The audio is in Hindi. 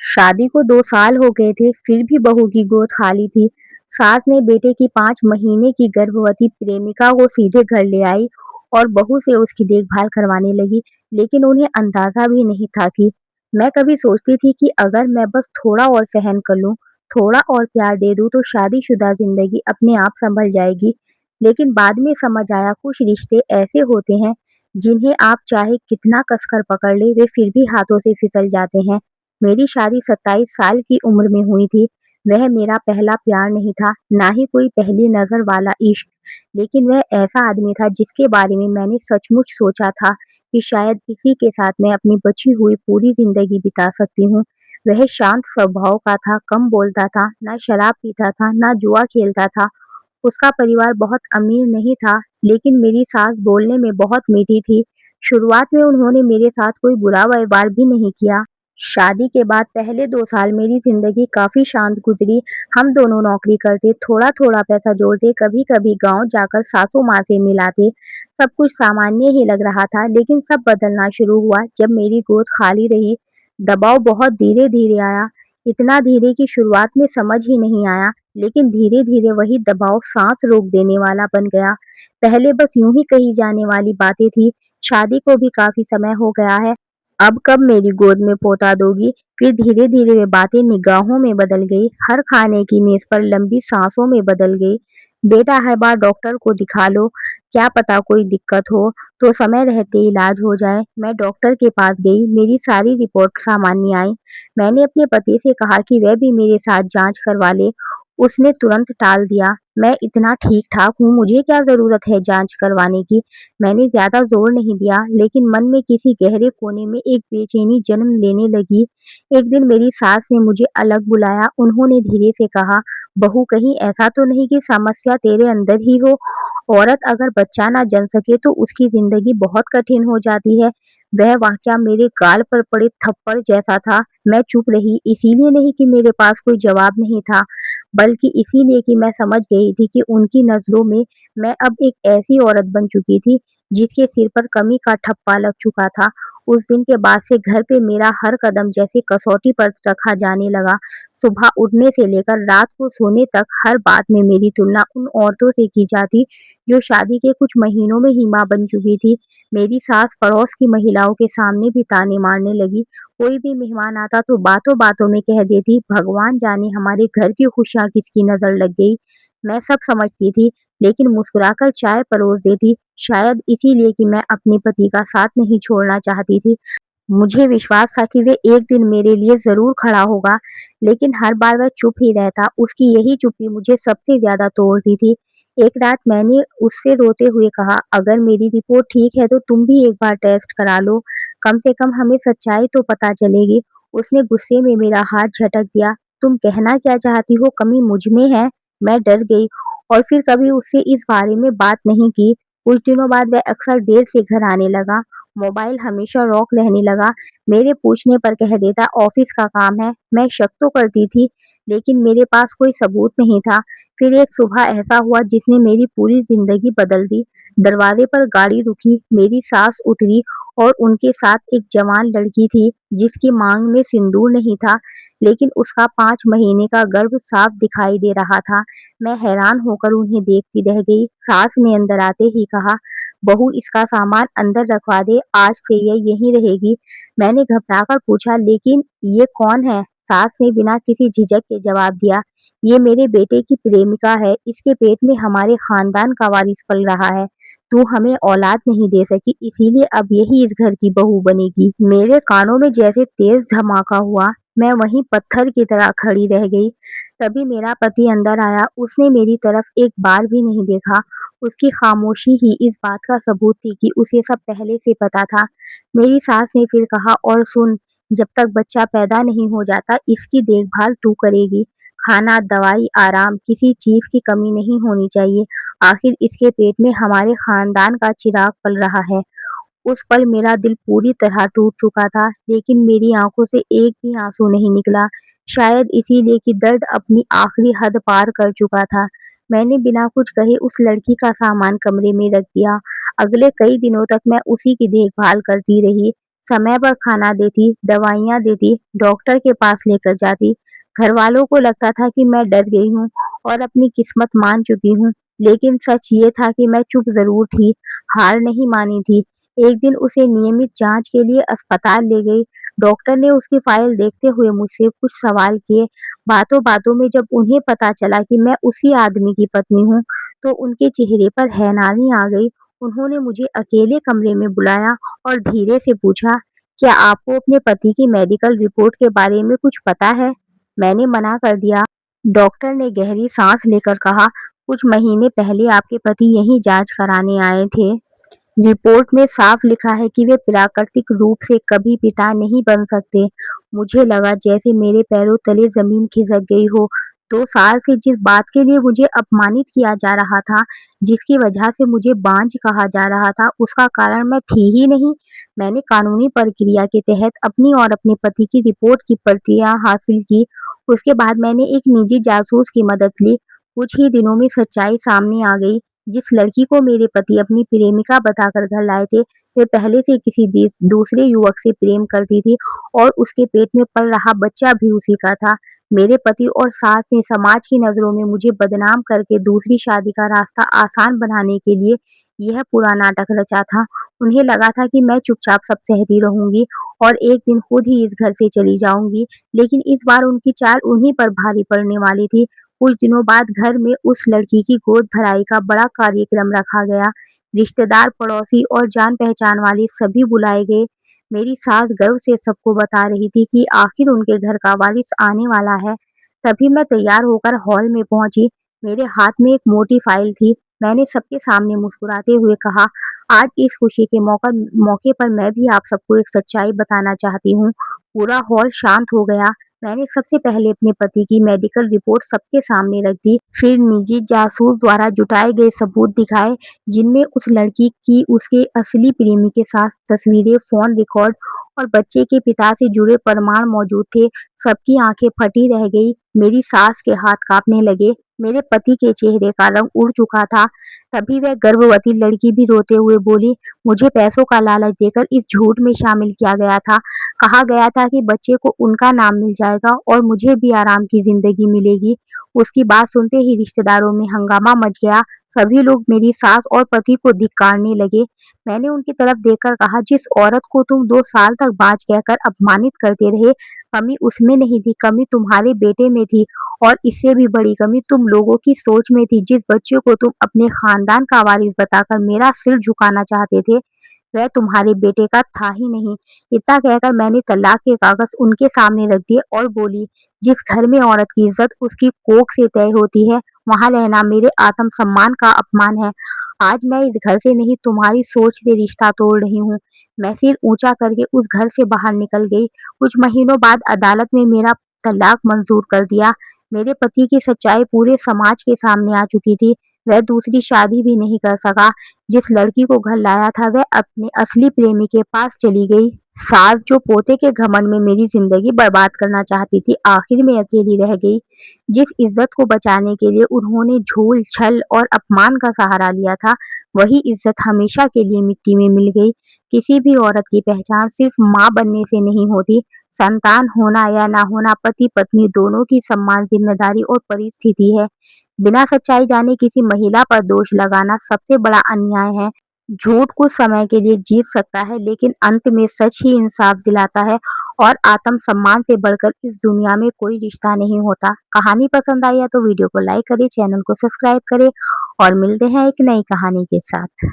शादी को 2 साल हो गए थे, फिर भी बहू की गोद खाली थी। सास ने बेटे की 5 महीने की गर्भवती प्रेमिका को सीधे घर ले आई और बहू से उसकी देखभाल करवाने लगी, लेकिन उन्हें अंदाजा भी नहीं था कि मैं कभी सोचती थी कि अगर मैं बस थोड़ा और सहन कर लूं, थोड़ा और प्यार दे दूं तो शादीशुदा जिंदगी अपने आप संभल जाएगी। लेकिन बाद में समझ आया कुछ रिश्ते ऐसे होते हैं जिन्हें आप चाहे कितना कसकर पकड़ ले, वे फिर भी हाथों से फिसल जाते हैं। मेरी शादी 27 साल की उम्र में हुई थी। वह मेरा पहला प्यार नहीं था, ना ही कोई पहली नज़र वाला इश्क, लेकिन वह ऐसा आदमी था जिसके बारे में मैंने सचमुच सोचा था कि शायद इसी के साथ मैं अपनी बची हुई पूरी ज़िंदगी बिता सकती हूँ। वह शांत स्वभाव का था, कम बोलता था, ना शराब पीता था, ना जुआ खेलता था। उसका परिवार बहुत अमीर नहीं था, लेकिन मेरी सास बोलने में बहुत मीठी थी। शुरुआत में उन्होंने मेरे साथ कोई बुरा व्यवहार भी नहीं किया। शादी के बाद पहले 2 साल मेरी ज़िंदगी काफ़ी शांत गुज़री। हम दोनों नौकरी करते, थोड़ा-थोड़ा पैसा जोड़ते, कभी-कभी गाँव जाकर सासू माँ से मिल आते। सब कुछ सामान्य ही लग रहा था, लेकिन सब बदलना शुरू हुआ जब मेरी गोद खाली रही। दबाव बहुत धीरे-धीरे आया, इतना धीरे कि शुरुआत में समझ ही नहीं आया, लेकिन धीरे-धीरे वही दबाव साँस रोक देने वाला बन गया। पहले बस यूँ ही कही जाने वाली बातें थी, शादी को भी काफ़ी समय हो गया है, अब कब मेरी गोद में पोता दोगी? फिर धीरे-धीरे वे बातें निगाहों में बदल गई, हर खाने की मेज़ पर लंबी सांसों में बदल गई। बेटा हर बार डॉक्टर को दिखा लो, क्या पता कोई दिक्कत हो, तो समय रहते इलाज हो जाए। मैं डॉक्टर के पास गई, मेरी सारी रिपोर्ट सामान्य आई। मैंने अपने पति से कहा कि वह भी मेरे साथ जाँच करवा ले, उसने तुरंत टाल दिया। मैं इतना ठीक-ठाक हूँ, मुझे क्या ज़रूरत है जाँच करवाने की? मैंने ज़्यादा ज़ोर नहीं दिया, लेकिन मन में किसी गहरे कोने में एक बेचैनी जन्म लेने लगी। एक दिन मेरी सास ने मुझे अलग बुलाया, उन्होंने धीरे से कहा, "बहू कहीं ऐसा तो नहीं कि समस्या तेरे अंदर ही हो? औरत अगर बच्चा ना जन सके तो उसकी ज़िंदगी बहुत कठिन हो जाती है।" वह वाक़या मेरे गाल पर पड़े थप्पड़ जैसा था। मैं चुप रही, इसीलिए नहीं कि मेरे पास कोई जवाब नहीं था, बल्कि इसीलिए कि मैं समझ गई थी कि उनकी नज़रों में मैं अब एक ऐसी औरत बन चुकी थी जिसके सिर पर कमी का ठप्पा लग चुका था। उस दिन के बाद से घर पे मेरा हर कदम जैसे कसौटी पर रखा जाने लगा। सुबह उठने से लेकर रात को सोने तक हर बात में मेरी तुलना उन औरतों से की जाती जो शादी के कुछ महीनों में ही माँ बन चुकी थी। मेरी सास पड़ोस की महिलाओं के सामने भी ताने मारने लगी। कोई भी मेहमान आता तो बातों-बातों में कह देती, भगवान जाने हमारे घर की खुशियाँ किसकी नज़र लग गई। मैं सब समझती थी, लेकिन मुस्कुराकर चाय परोस देती, शायद इसीलिए कि मैं अपने पति का साथ नहीं छोड़ना चाहती थी। मुझे विश्वास था कि वे एक दिन मेरे लिए ज़रूर खड़ा होगा, लेकिन हर बार वह चुप ही रहता। उसकी यही चुप्पी मुझे सबसे ज़्यादा तोड़ती थी। एक रात मैंने उससे रोते हुए कहा, "अगर मेरी रिपोर्ट ठीक है तो तुम भी एक बार टेस्ट करा लो, कम से कम हमें सच्चाई तो पता चलेगी।" उसने गुस्से में मेरा हाथ झटक दिया, "तुम कहना क्या चाहती हो, कमी मुझ में है?" मैं डर गई और फिर कभी उससे इस बारे में बात नहीं की। कुछ दिनों बाद वह अक्सर देर से घर आने लगा। मोबाइल हमेशा रॉक रहने लगा। मेरे पूछने पर कह देता, ऑफिस का काम है। मैं शक तो करती थी, लेकिन मेरे पास कोई सबूत नहीं था। फिर एक सुबह ऐसा हुआ जिसने मेरी पूरी ज़िंदगी बदल दी। दरवाजे पर गाड़ी रुकी, मेरी सास उतरी और उनके साथ एक जवान लड़की थी, जिसकी मांग में सिंदूर नहीं था, लेकिन उसका 5 महीने का गर्भ साफ दिखाई दे रहा था। मैं हैरान होकर उन्हें देखती रह गई। सास ने अंदर आते ही कहा, "बहू इसका सामान अंदर रखवा दे, आज से यह यहीं रहेगी।" मैंने घबराकर पूछा, "लेकिन ये कौन है?" सास ने बिना किसी झिझक के जवाब दिया, "ये मेरे बेटे की प्रेमिका है, इसके पेट में हमारे खानदान का वारिस पल रहा है। तू हमें औलाद नहीं दे सकी, इसीलिए अब यही इस घर की बहू बनेगी।" मेरे कानों में जैसे तेज धमाका हुआ, मैं वहीं पत्थर की तरह खड़ी रह गई। तभी मेरा पति अंदर आया, उसने मेरी तरफ एक बार भी नहीं देखा। उसकी खामोशी ही इस बात का सबूत थी कि उसे सब पहले से पता था। मेरी सास ने फिर कहा, "और सुन, जब तक बच्चा पैदा नहीं हो जाता, इसकी देखभाल तू करेगी। खाना, दवाई, आराम, किसी चीज़ की कमी नहीं होनी चाहिए। आखिर इसके पेट में हमारे खानदान का चिराग पल रहा है।" उस पल मेरा दिल पूरी तरह टूट चुका था, लेकिन मेरी आँखों से एक भी आँसू नहीं निकला। शायद इसीलिए कि दर्द अपनी आखिरी हद पार कर चुका था। मैंने बिना कुछ कहे उस लड़की का सामान कमरे में रख दिया। अगले कई दिनों तक मैं उसी की देखभाल करती रही। समय पर खाना देती, दवाइयाँ देती, डॉक्टर के पास लेकर जाती। घरवालों को लगता था कि मैं डर गई हूँ और अपनी किस्मत मान चुकी हूँ, लेकिन सच ये था कि मैं चुप ज़रूर थी, हार नहीं मानी थी। एक दिन उसे नियमित जाँच के लिए अस्पताल ले गई। डॉक्टर ने उसकी फाइल देखते हुए मुझसे कुछ सवाल किए। बातों-बातों में जब उन्हें पता चला कि मैं उसी आदमी की पत्नी हूँ, तो उनके चेहरे पर हैरानी आ गई। उन्होंने मुझे अकेले कमरे में बुलाया और धीरे से पूछा, "क्या आपको अपने पति की मेडिकल रिपोर्ट के बारे में कुछ पता है?" मैंने मना कर दिया। डॉक्टर ने गहरी सांस लेकर कहा, "कुछ महीने पहले आपके पति यहीं जांच कराने आए थे। रिपोर्ट में साफ लिखा है कि वे प्राकृतिक रूप से कभी पिता नहीं बन सकते।" मुझे लगा जैसे मेरे पैरों तले जमीन खिसक गई हो। 2 साल से जिस बात के लिए मुझे अपमानित किया जा रहा था, जिसकी वजह से मुझे बांझ कहा जा रहा था, उसका कारण मैं थी ही नहीं। मैंने कानूनी प्रक्रिया के तहत अपनी और अपने पति की रिपोर्ट की प्रतियां हासिल की। उसके बाद मैंने एक निजी जासूस की मदद ली। कुछ ही दिनों में सच्चाई सामने आ गई। जिस लड़की को मेरे पति अपनी प्रेमिका बताकर घर लाए थे, वे पहले से किसी दूसरे युवक से प्रेम करती थी और उसके पेट में पल रहा बच्चा भी उसी का था। मेरे पति और सास ने समाज की नज़रों में मुझे बदनाम करके दूसरी शादी का रास्ता आसान बनाने के लिए यह पूरा नाटक रचा था। उन्हें लगा था कि मैं चुपचाप सब सहती रहूंगी और एक दिन खुद ही इस घर से चली जाऊंगी, लेकिन इस बार उनकी चाल उन्हीं पर भारी पड़ने वाली थी। कुछ दिनों बाद घर में उस लड़की की गोद भराई का बड़ा कार्यक्रम रखा गया। रिश्तेदार, पड़ोसी और जान पहचान वाले सभी बुलाए गए। मेरी सास गर्व से सबको बता रही थी कि आखिर उनके घर का वारिस आने वाला है। तभी मैं तैयार होकर हॉल में पहुंची। मेरे हाथ में एक मोटी फाइल थी। मैंने सबके सामने मुस्कुराते हुए कहा, "आज इस खुशी के मौके पर मैं भी आप सबको एक सच्चाई बताना चाहती हूँ।" पूरा हॉल शांत हो गया। मैंने सबसे पहले अपने पति की मेडिकल रिपोर्ट सबके सामने रख दी, फिर निजी जासूस द्वारा जुटाए गए सबूत दिखाए, जिनमें उस लड़की की उसके असली प्रेमी के साथ तस्वीरें, फोन रिकॉर्ड और बच्चे के पिता से जुड़े प्रमाण मौजूद थे। सबकी आंखें फटी रह गई। मेरी सास के हाथ कांपने लगे। मेरे पति के चेहरे का रंग उड़ चुका था। तभी वह गर्भवती लड़की भी रोते हुए बोली, "मुझे पैसों का लालच देकर इस झूठ में शामिल किया गया था। कहा गया था कि बच्चे को उनका नाम मिल जाएगा और मुझे भी आराम की जिंदगी मिलेगी।" उसकी बात सुनते ही रिश्तेदारों में हंगामा मच गया। सभी लोग मेरी सास और पति को धिक्कारने लगे। मैंने उनकी तरफ देखकर कहा, "जिस औरत को तुम 2 साल तक बाँझ कहकर अपमानित करते रहे, कमी उसमें नहीं थी, कमी तुम्हारे बेटे में थी और इससे भी बड़ी कमी तुम लोगों की सोच में थी। जिस बच्चे को तुम अपने खानदान का वारिस बताकर मेरा सिर झुकाना चाहते थे, वह तुम्हारे बेटे का था ही नहीं।" इतना कहकर मैंने तलाक के कागज उनके सामने रख दिए और बोली, "जिस घर में औरत की इज्जत उसकी कोख से तय होती है, वहाँ रहना मेरे आत्मसम्मान का अपमान है। आज मैं इस घर से नहीं, तुम्हारी सोच से रिश्ता तोड़ रही हूँ।" मैं सिर ऊंचा करके उस घर से बाहर निकल गई। कुछ महीनों बाद अदालत में मेरा तलाक मंजूर कर दिया। मेरे पति की सच्चाई पूरे समाज के सामने आ चुकी थी। वह दूसरी शादी भी नहीं कर सका। जिस लड़की को घर लाया था, वह अपने असली प्रेमी के पास चली गई। सास, जो पोते के घमंड में मेरी जिंदगी बर्बाद करना चाहती थी, आखिर में अकेली रह गई। जिस इज्जत को बचाने के लिए उन्होंने झूठ, छल और अपमान का सहारा लिया था, वही इज्जत हमेशा के लिए मिट्टी में मिल गई। किसी भी औरत की पहचान सिर्फ माँ बनने से नहीं होती। संतान होना या ना होना पति पत्नी दोनों की सम्मान, जिम्मेदारी और परिस्थिति है। बिना सच्चाई जाने किसी महिला पर दोष लगाना सबसे बड़ा अन्याय है। झूठ कुछ समय के लिए जीत सकता है, लेकिन अंत में सच ही इंसाफ दिलाता है और आत्मसम्मान से बढ़कर इस दुनिया में कोई रिश्ता नहीं होता। कहानी पसंद आई है तो वीडियो को लाइक करें, चैनल को सब्सक्राइब करें और मिलते हैं एक नई कहानी के साथ।